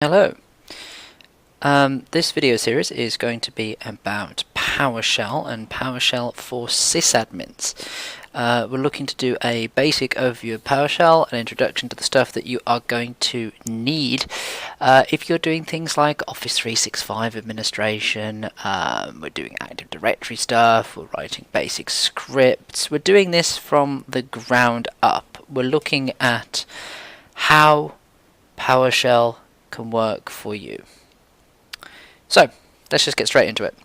Hello. This video series is going to be about PowerShell and PowerShell for sysadmins. We're looking to do a basic overview of PowerShell, an introduction to the stuff that you are going to need if you're doing things like Office 365 administration. We're doing Active Directory stuff, we're writing basic scripts. We're doing this from the ground up. We're looking at how PowerShell can work for you. So let's just get straight into it.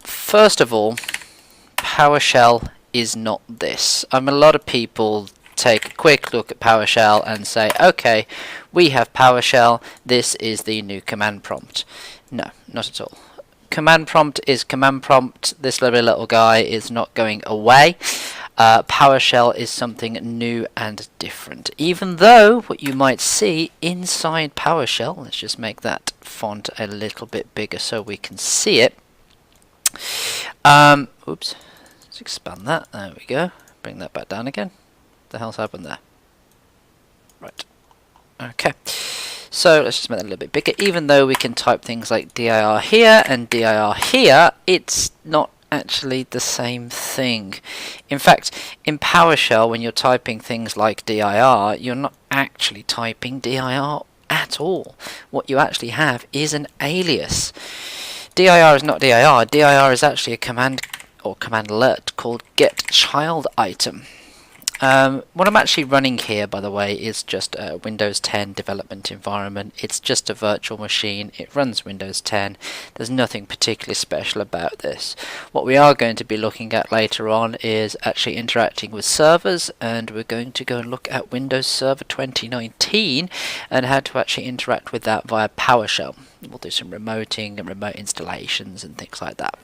First of all, PowerShell is not this. A lot of people take a quick look at PowerShell and say, okay, we have PowerShell, this is the new command prompt. No, not at all. Command prompt is command prompt. This little guy is not going away. PowerShell is something new and different, even though what you might see inside PowerShell, let's just make that font a little bit bigger so we can see it. Oops, let's expand that, there we go, bring that back down again. What the hell's happened there? Right, okay, so let's just make that a little bit bigger. Even though we can type things like dir here and dir here, it's not actually the same thing. In fact, in PowerShell, when you're typing things like dir, you're not actually typing dir at all. What you actually have is an alias. Dir is not dir. Dir is actually a command or command alert called getChildItem. What I'm actually running here, by the way, is just a Windows 10 development environment. It's just a virtual machine. It runs Windows 10. There's nothing particularly special about this. What we are going to be looking at later on is actually interacting with servers, and we're going to go and look at Windows Server 2019 and how to actually interact with that via PowerShell. We'll do some remoting and remote installations and things like that.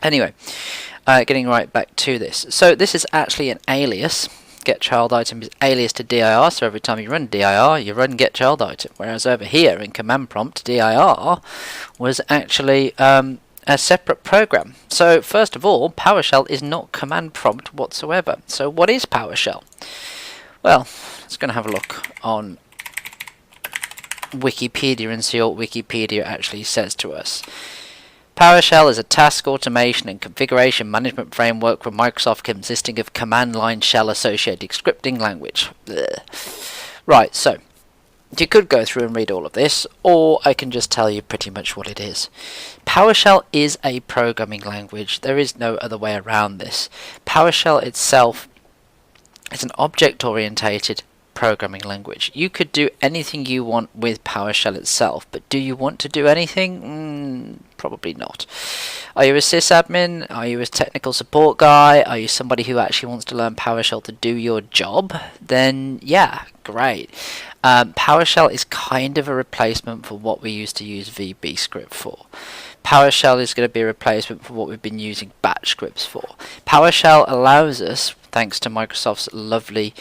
Anyway, getting right back to this. So this is actually an alias. GetChildItem is alias to dir, so every time you run dir, you run getChildItem. Whereas over here in command prompt, dir was actually a separate program. So first of all, PowerShell is not command prompt whatsoever. So what is PowerShell? Well, let's go and have a look on Wikipedia and see what Wikipedia actually says to us. PowerShell is a task automation and configuration management framework from Microsoft consisting of command line shell associated scripting language. Right, so you could go through and read all of this, or I can just tell you pretty much what it is. PowerShell is a programming language. There is no other way around this. PowerShell itself is an object-orientated programming language. You could do anything you want with PowerShell itself, but do you want to do anything? Probably not. Are you a sysadmin? Are you a technical support guy? Are you somebody who actually wants to learn PowerShell to do your job? Then yeah, great. PowerShell is kind of a replacement for what we used to use VB script for. PowerShell is going to be a replacement for what we've been using batch scripts for. PowerShell allows us, thanks to Microsoft's lovely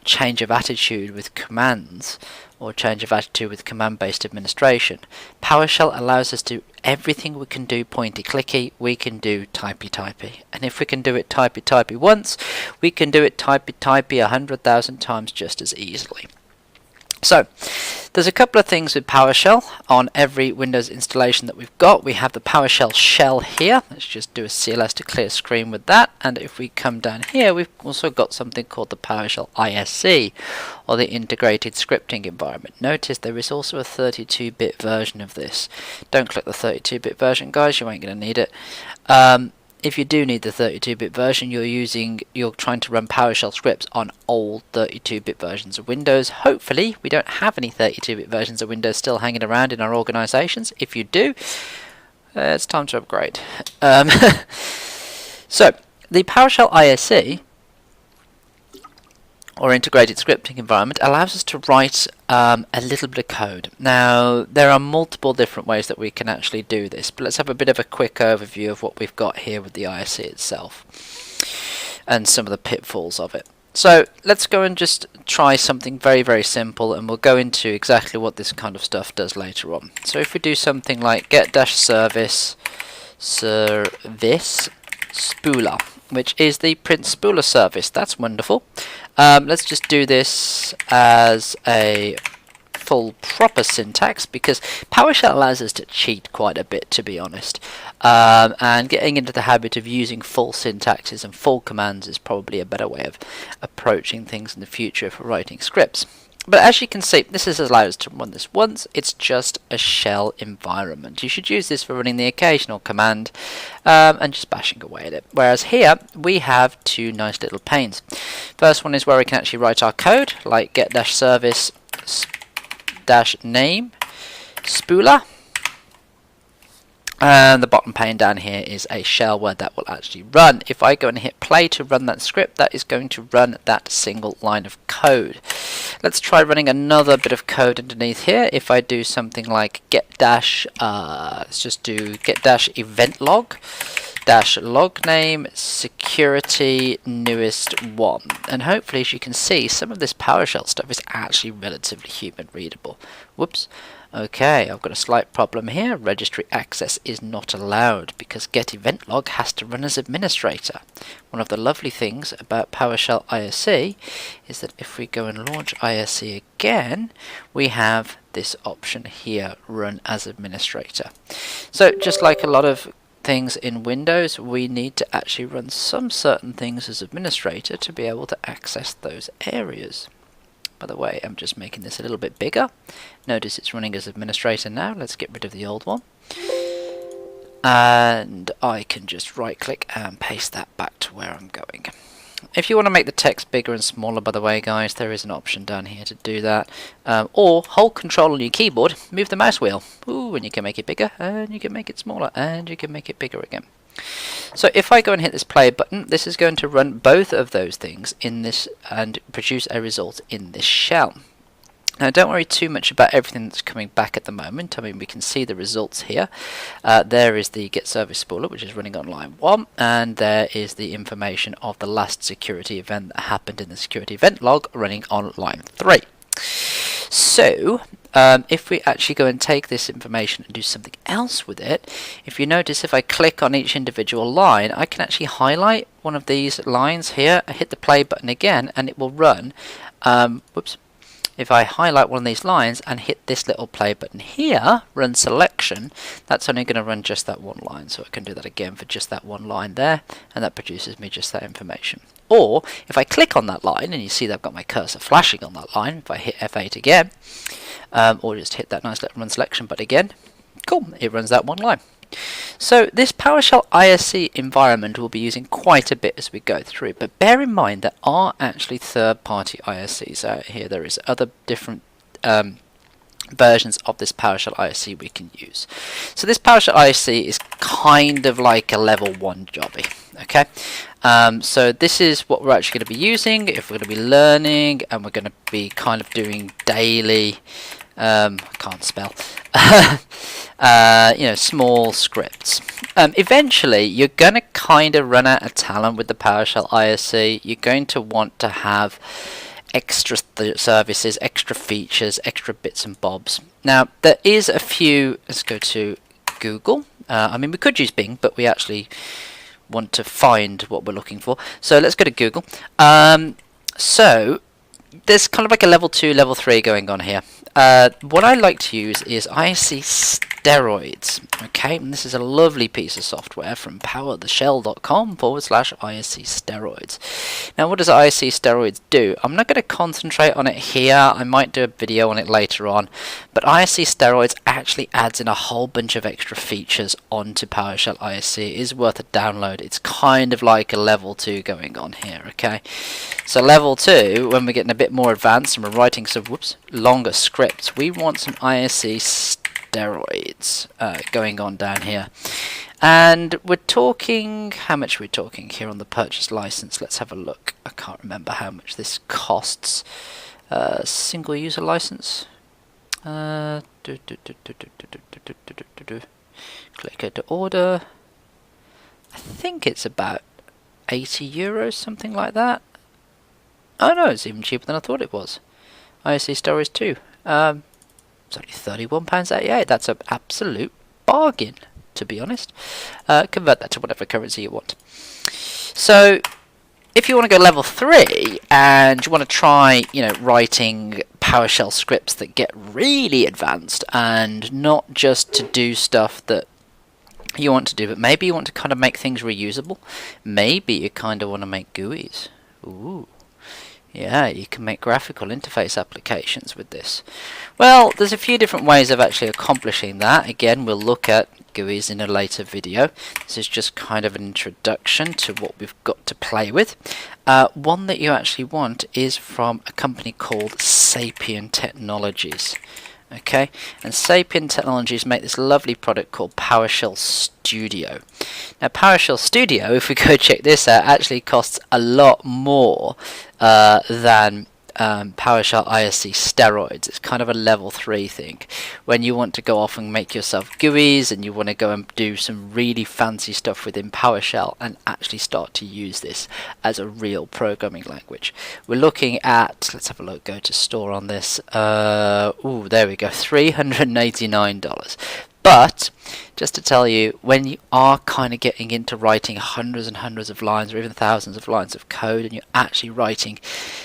change of attitude with commands, or change of attitude with command-based administration. PowerShell allows us to do everything we can do pointy-clicky, we can do typey-typey. And if we can do it typey-typey once, we can do it typey-typey 100,000 times just as easily. So, there's a couple of things with PowerShell on every Windows installation that we've got. We have the Powershell Shell here. Let's just do a CLS to clear screen with that. And if we come down here, we've also got something called the Powershell ISE, or the Integrated Scripting Environment. Notice there is also a 32-bit version of this. Don't click the 32-bit version, guys. You ain't going to need it. If you do need the 32-bit version, you're trying to run PowerShell scripts on old 32-bit versions of Windows. Hopefully, we don't have any 32-bit versions of Windows still hanging around in our organizations. If you do, it's time to upgrade. So, the PowerShell ISE, or Integrated Scripting Environment, allows us to write a little bit of code. Now, there are multiple different ways that we can actually do this, but let's have a bit of a quick overview of what we've got here with the ISE itself and some of the pitfalls of it. So let's go and just try something very, very simple, and we'll go into exactly what this kind of stuff does later on. So if we do something like get-service spooler, which is the print spooler service. That's wonderful. Let's just do this as a full proper syntax, because PowerShell allows us to cheat quite a bit, to be honest, and getting into the habit of using full syntaxes and full commands is probably a better way of approaching things in the future for writing scripts. But as you can see, this is allowed us to run this once. It's just a shell environment. You should use this for running the occasional command and just bashing away at it. Whereas here we have two nice little panes. First one is where we can actually write our code, like get-service -name spooler, and the bottom pane down here is a shell where that will actually run. If I go and hit play to run that script, that is going to run that single line of code. Let's try running another bit of code underneath here. If I do something like let's just do get-event log log name security newest one, and hopefully, as you can see, some of this PowerShell stuff is actually relatively human readable. Whoops. Okay, I've got a slight problem here. Registry access is not allowed because get-event-log has to run as administrator. One of the lovely things about PowerShell ISE is that if we go and launch ISE again, we have this option here, run as administrator. So just like a lot of things in Windows, we need to actually run some certain things as administrator to be able to access those areas. By the way, I'm just making this a little bit bigger. Notice it's running as administrator now. Let's get rid of the old one. And I can just right click and paste that back to where I'm going. If you want to make the text bigger and smaller, by the way, guys, there is an option down here to do that. Or hold Control on your keyboard, move the mouse wheel. Ooh, and you can make it bigger, and you can make it smaller, and you can make it bigger again. So if I go and hit this play button, this is going to run both of those things in this and produce a result in this shell. Now don't worry too much about everything that's coming back at the moment. I mean, we can see the results here. There is the get service spooler, which is running on line 1, and there is the information of the last security event that happened in the security event log running on line 3. So if we actually go and take this information and do something else with it, if you notice, if I click on each individual line, I can actually highlight one of these lines here, I hit the play button again, and it will run. Whoops. If I highlight one of these lines and hit this little play button here, run selection, that's only going to run just that one line. So I can do that again for just that one line there, and that produces me just that information. Or if I click on that line, and you see that I've got my cursor flashing on that line, if I hit F8 again, or just hit that nice little run selection button again, cool, it runs that one line. So this PowerShell ISE environment we'll be using quite a bit as we go through, but bear in mind there are actually third-party ISEs out here. There is other different versions of this PowerShell ISE we can use. So this PowerShell ISE is kind of like a level 1 jobby. Okay, so this is what we're actually going to be using if we're going to be learning, and we're going to be kind of doing daily I can't spell you know, small scripts. Eventually you're going to kind of run out of talent with the PowerShell ISE. You're going to want to have extra services, extra features, extra bits and bobs. Now there is a few. Let's go to Google. I mean, we could use Bing, but we actually want to find what we're looking for, so let's go to Google. So there's kind of like a level 2, level 3 going on here. What I like to use is ISE steroids. Okay, and this is a lovely piece of software from powershell.com/ISE steroids. Now, what does ISE steroids do? I'm not going to concentrate on it here. I might do a video on it later on. But ISE steroids actually adds in a whole bunch of extra features onto PowerShell ISE. It is worth a download. It's kind of like a level 2 going on here. Okay, so level 2, when we're getting a bit more advanced and we're writing some longer scripts, we want some ISE steroids going on down here. And we're talking, how much are we talking here on the purchase license? Let's have a look. I can't remember how much this costs. Single user license. Click to order. I think it's about 80 euros, something like that. Oh no, it's even cheaper than I thought it was. ISE steroids too. It's only £31.88. That's an absolute bargain, to be honest. Convert that to whatever currency you want. So if you want to go level 3 and you want to try, writing PowerShell scripts that get really advanced and not just to do stuff that you want to do, but maybe you want to kind of make things reusable. Maybe you kind of want to make GUIs. Ooh. Yeah, you can make graphical interface applications with this. Well, there's a few different ways of actually accomplishing that. Again, we'll look at GUIs in a later video. This is just kind of an introduction to what we've got to play with. One that you actually want is from a company called Sapien Technologies. Okay, and Sapien Technologies make this lovely product called PowerShell Studio. Now PowerShell Studio, if we go check this out, actually costs a lot more than PowerShell ISE steroids. It's kind of a level 3 thing. When you want to go off and make yourself GUIs and you want to go and do some really fancy stuff within PowerShell and actually start to use this as a real programming language. We're looking at, let's have a look, go to store on this. Ooh, there we go, $389. But just to tell you, when you are kind of getting into writing hundreds and hundreds of lines or even thousands of lines of code, and you're actually writing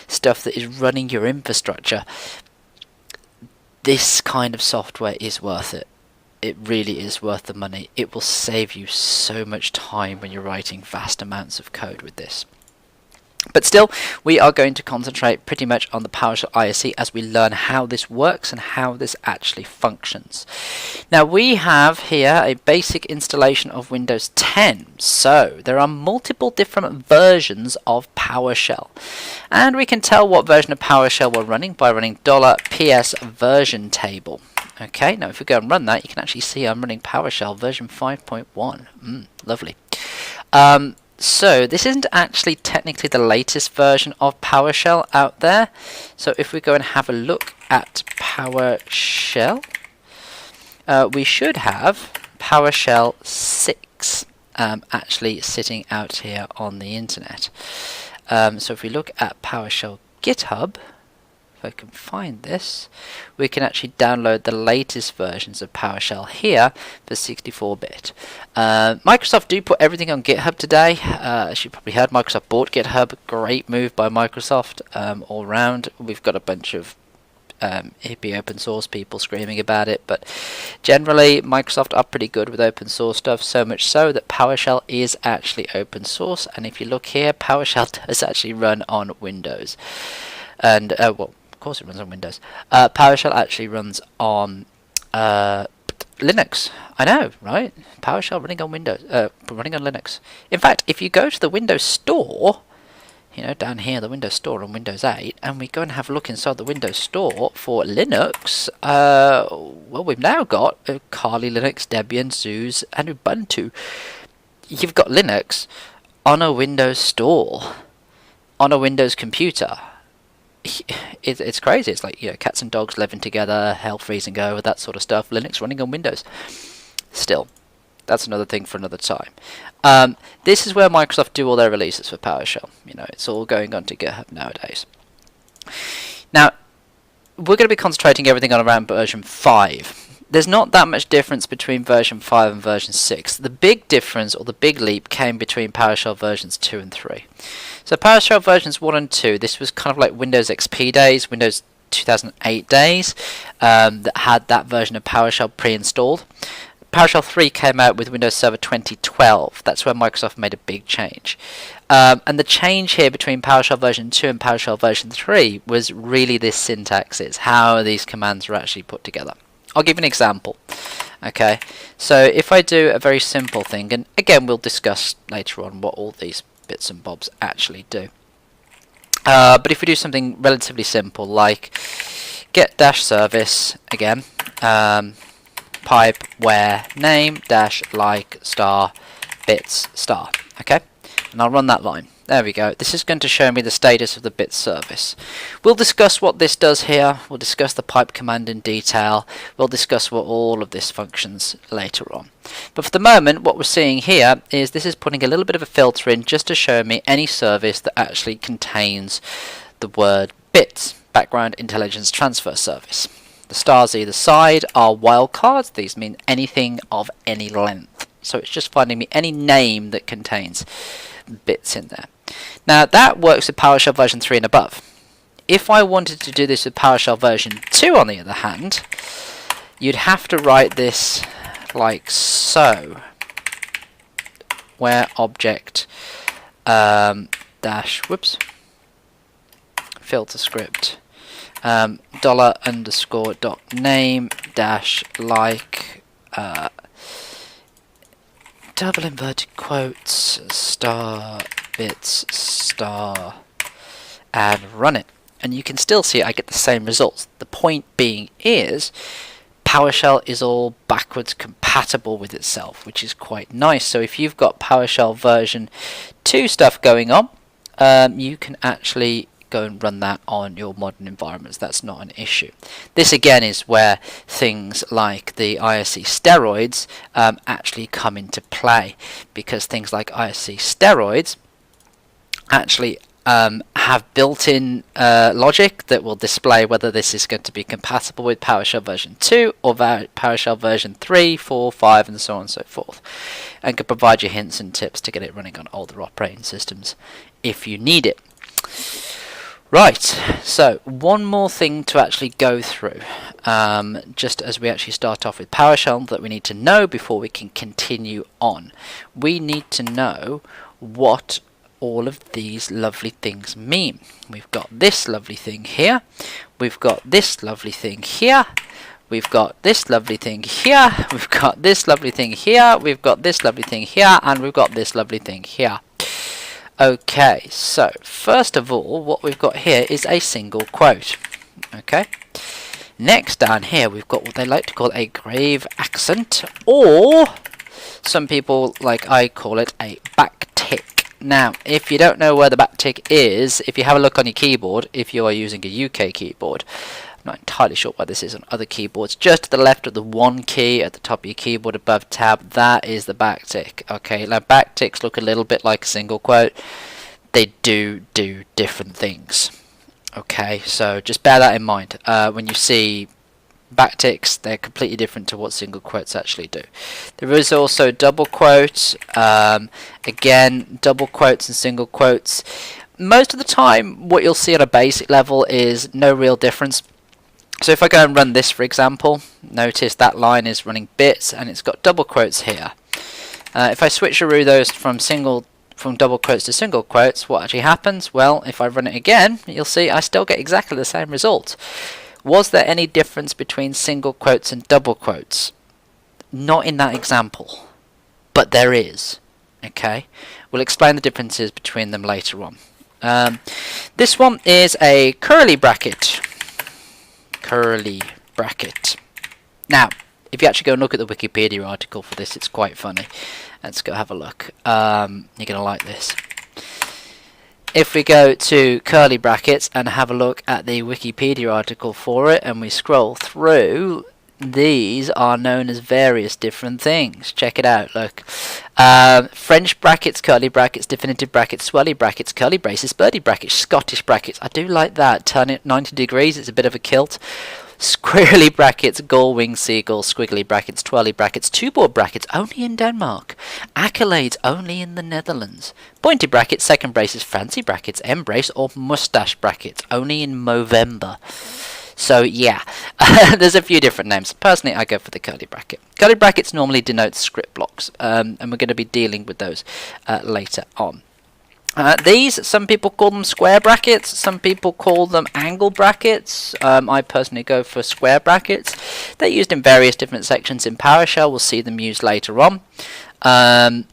stuff that is running your infrastructure, this kind of software is worth it. It really is worth the money. It will save you so much time when you're writing vast amounts of code with this. But still, we are going to concentrate pretty much on the PowerShell ISE as we learn how this works and how this actually functions. Now we have here a basic installation of Windows 10. So there are multiple different versions of PowerShell. And we can tell what version of PowerShell we're running by running $ps version table. Okay, now if we go and run that, you can actually see I'm running PowerShell version 5.1. Lovely. So this isn't actually technically the latest version of PowerShell out there. So if we go and have a look at PowerShell, we should have PowerShell 6 actually sitting out here on the internet. So if we look at PowerShell GitHub, if I can find this, we can actually download the latest versions of PowerShell here for 64-bit. Microsoft do put everything on GitHub today. As you probably heard, Microsoft bought GitHub. Great move by Microsoft all round. We've got a bunch of hippie open source people screaming about it, but generally Microsoft are pretty good with open source stuff, so much so that PowerShell is actually open source. And if you look here, PowerShell does actually run on Windows. And well, of course it runs on Windows. PowerShell actually runs on Linux. I know, right? PowerShell running on Windows, running on Linux. In fact, if you go to the Windows Store, down here, the Windows Store on Windows 8, and we go and have a look inside the Windows Store for Linux, well, we've now got Kali Linux, Debian, SUSE, and Ubuntu. You've got Linux on a Windows Store, on a Windows computer. It's crazy. It's like cats and dogs living together, hell freezing over, that sort of stuff. Linux running on Windows. Still, that's another thing for another time. This is where Microsoft do all their releases for PowerShell. It's all going on to GitHub nowadays. Now, we're going to be concentrating everything on around version 5. There's not that much difference between version 5 and version 6. The big difference, or the big leap, came between PowerShell versions 2 and 3. So PowerShell versions 1 and 2, this was kind of like Windows XP days, Windows 2008 days, that had that version of PowerShell pre-installed. PowerShell 3 came out with Windows Server 2012. That's where Microsoft made a big change. And the change here between PowerShell version 2 and PowerShell version 3 was really this syntax. It's how these commands are actually put together. I'll give you an example. Okay, so if I do a very simple thing, and again we'll discuss later on what all these bits and bobs actually do. But if we do something relatively simple like get dash service again, pipe where name dash like star bits star. Okay, and I'll run that line. There we go. This is going to show me the status of the bit service. We'll discuss what this does here. We'll discuss the pipe command in detail. We'll discuss what all of this functions later on. But for the moment, what we're seeing here is this is putting a little bit of a filter in just to show me any service that actually contains the word bits, background intelligence transfer service. The stars either side are wildcards. These mean anything of any length. So it's just finding me any name that contains bits in there. Now that works with PowerShell version 3 and above. If I wanted to do this with PowerShell version 2 on the other hand, you'd have to write this like so, where object dash, whoops, filter script dollar underscore dot name dash like double inverted quotes star bits star and run it, and you can still see I get the same results. The point being is PowerShell is all backwards compatible with itself, which is quite nice. So if you've got PowerShell version 2 stuff going on, you can actually go and run that on your modern environments. That's not an issue. This again is where things like the ISE steroids actually come into play, because things like ISE steroids actually have built-in logic that will display whether this is going to be compatible with PowerShell version 2 or PowerShell version 3, 4, 5 and so on and so forth, and can provide you hints and tips to get it running on older operating systems if you need it. Right, so one more thing to actually go through, just as we actually start off with PowerShell, that we need to know before we can continue on. We need to know what all of these lovely things mean. We've got this lovely thing here, we've got this lovely thing here, we've got this lovely thing here, we've got this lovely thing here, we've got this lovely thing here, and we've got this lovely thing here. Okay, so first of all, what we've got here is a single quote. Okay, next down here we've got what they like to call a grave accent, or some people, like I call it, a backtick. Now, if you don't know where the backtick is, if you have a look on your keyboard, if you are using a UK keyboard, I'm not entirely sure why this is on other keyboards, just to the left of the 1 key at the top of your keyboard above tab, that is the backtick. Okay, now backticks look a little bit like a single quote. They do different things. Okay, so just bear that in mind. When you see backticks, they're completely different to what single quotes actually do. There is also double quotes. Again, double quotes and single quotes. Most of the time, what you'll see at a basic level is no real difference. So if I go and run this, for example, notice that line is running bits and it's got double quotes here. If I switcheroo those from double quotes to single quotes, what actually happens? Well, if I run it again, you'll see I still get exactly the same result. Was there any difference between single quotes and double quotes? Not in that example, but there is. Okay, we'll explain the differences between them later on. This one is a curly bracket. Curly bracket. Now, if you actually go and look at the Wikipedia article for this, it's quite funny. Let's go have a look. You're going to like this. If we go to curly brackets and have a look at the Wikipedia article for it, and we scroll through, these are known as various different things. Check it out, look. French brackets, curly brackets, definitive brackets, swirly brackets, curly braces, birdie brackets, Scottish brackets. I do like that. Turn it 90 degrees, it's a bit of a kilt. Squirrely brackets, gull, wing, seagull, squiggly brackets, twirly brackets, two-board brackets, only in Denmark. Accolades, only in the Netherlands. Pointy brackets, second braces, fancy brackets, embrace, or mustache brackets, only in Movember. So yeah, there's a few different names. Personally, I go for the curly bracket. Curly brackets normally denote script blocks, and we're going to be dealing with those later on. These, some people call them square brackets, some people call them angle brackets. I personally go for square brackets. They're used in various different sections in PowerShell. We'll see them used later on. And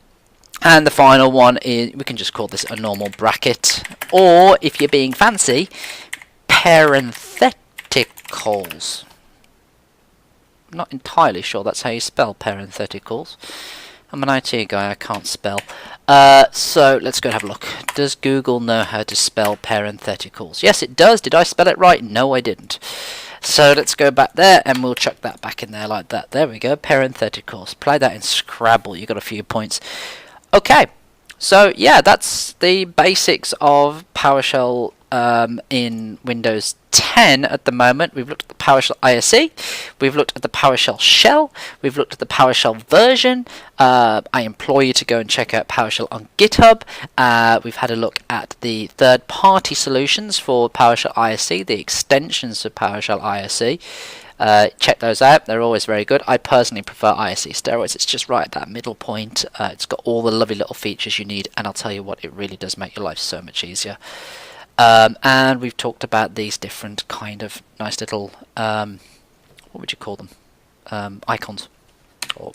the final one is, we can just call this a normal bracket, or if you're being fancy, parentheticals. I'm not entirely sure that's how you spell parentheticals. I'm an IT guy, I can't spell. So let's go and have a look. Does Google know how to spell parentheticals? Yes, it does. Did I spell it right? No, I didn't. So let's go back there and we'll chuck that back in there like that. There we go, parentheticals. Play that in Scrabble, you got a few points. Okay, so yeah, that's the basics of PowerShell in Windows 10 at the moment. We've looked at the PowerShell ISE, we've looked at the PowerShell Shell, we've looked at the PowerShell version. I implore you to go and check out PowerShell on GitHub. We've had a look at the third-party solutions for PowerShell ISE, the extensions of PowerShell ISE. Check those out, they're always very good. I personally prefer ISE steroids. It's just right at that middle point. It's got all the lovely little features you need, and I'll tell you what, it really does make your life so much easier. And we've talked about these different kind of nice little, what would you call them, icons or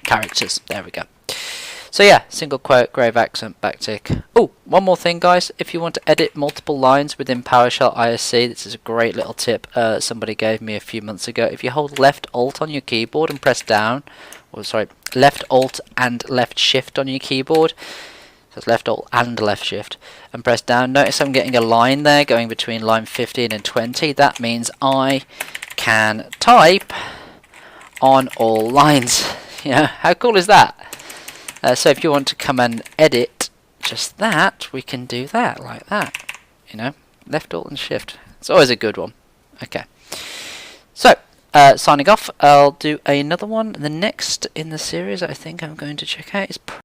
characters. There we go. So yeah, single quote, grave accent, backtick. Oh, one more thing, guys. If you want to edit multiple lines within PowerShell ISE, this is a great little tip somebody gave me a few months ago. If you hold left Alt on your keyboard and press down, or sorry, left Alt and left Shift on your keyboard, so it's left Alt and left Shift, and press down, notice I'm getting a line there going between line 15 and 20. That means I can type on all lines. Yeah, how cool is that? So if you want to come and edit just that, we can do that like that. You know, left Alt and Shift. It's always a good one. Okay. So signing off. I'll do another one. The next in the series I think I'm going to check out is